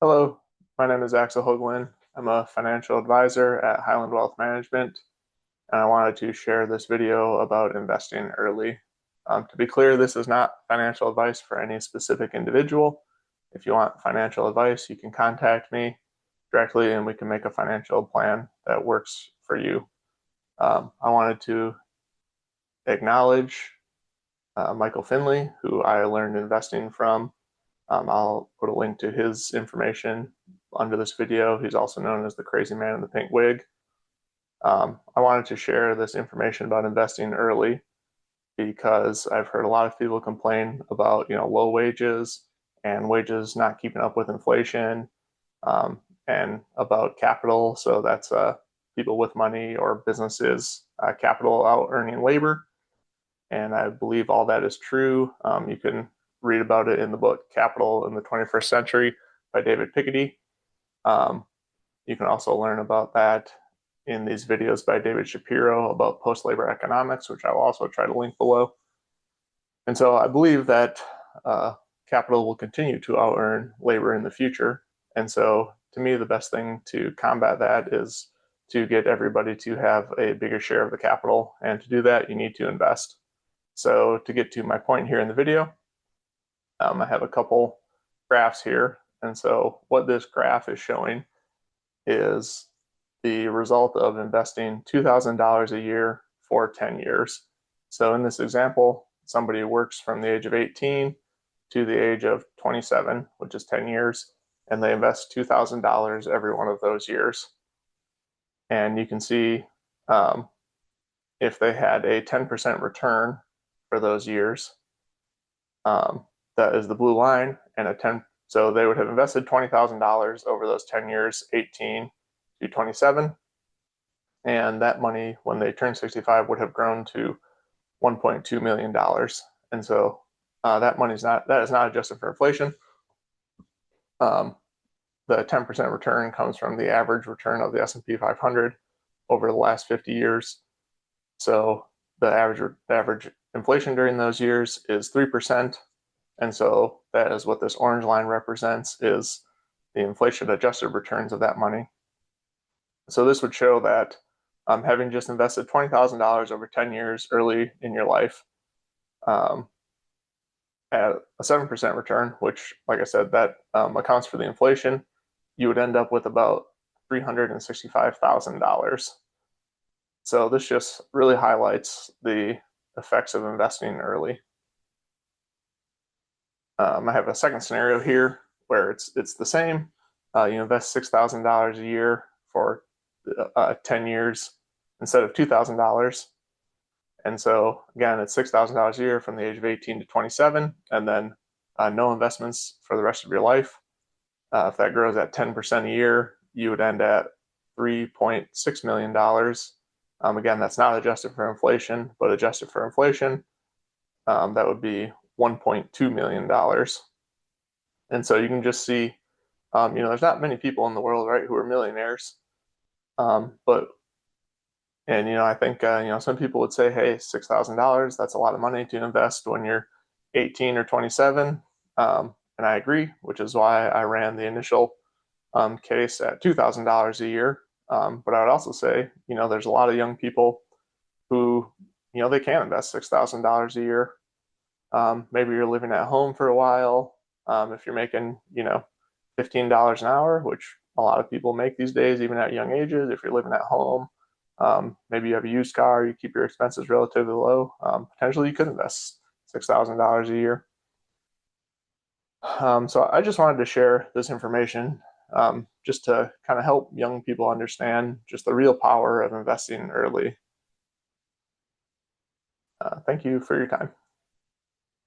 Hello, my name is Axel Hoagland. I'm a financial advisor at Highland Wealth Management, and I wanted to share this video about investing early. To be clear, this is not financial advice for any specific individual. If you want financial advice, you can contact me directly and we can make a financial plan that works for you. I wanted to acknowledge Michael Finley, who I learned investing from. I'll put a link to his information under this video. He's also known as the crazy man in the pink wig. I wanted to share this information about investing early because I've heard a lot of people complain about low wages and wages not keeping up with inflation, and about capital. So that's people with money or businesses, capital out earning labor. And I believe all that is true. You can read about it in the book Capital in the 21st Century by David Piketty. You can also learn about that in these videos by David Shapiro about post-labor economics, which I will also try to link below. And so I believe that capital will continue to out-earn labor in the future. And so to me, the best thing to combat that is to get everybody to have a bigger share of the capital. And to do that, you need to invest. So to get to my point here in the video, I have a couple graphs here. And so what this graph is showing is the result of investing $2,000 a year for 10 years. So in this example, somebody works from the age of 18 to the age of 27, which is 10 years, and they invest $2,000 every one of those years. And you can see if they had a 10% return for those years, that is the blue line, and so they would have invested $20,000 over those 10 years, 18 to 27. And that money, when they turn 65, would have grown to $1.2 million. And so that is not adjusted for inflation. The 10% return comes from the average return of the S&P 500 over the last 50 years. So the average inflation during those years is 3%. And so that is what this orange line represents, is the inflation adjusted returns of that money. So this would show that having just invested $20,000 over 10 years early in your life at a 7% return, which, like I said, that accounts for the inflation, you would end up with about $365,000. So this just really highlights the effects of investing early. I have a second scenario here where it's the same. You invest $6,000 a year for 10 years instead of $2,000. And so again, it's $6,000 a year from the age of 18 to 27, and then no investments for the rest of your life. If that grows at 10% a year, you would end at $3.6 million. Again, that's not adjusted for inflation, but adjusted for inflation, that would be $1.2 million. And so you can just see, there's not many people in the world, right, who are millionaires. I think, some people would say, hey, $6,000, that's a lot of money to invest when you're 18 or 27. And I agree, which is why I ran the initial case at $2,000 a year. But I would also say, there's a lot of young people who, they can invest $6,000 a year. Maybe you're living at home for a while. If you're making, $15 an hour, which a lot of people make these days, even at young ages, if you're living at home, maybe you have a used car, you keep your expenses relatively low, potentially you could invest $6,000 a year. So I just wanted to share this information just to kind of help young people understand just the real power of investing early. Thank you for your time.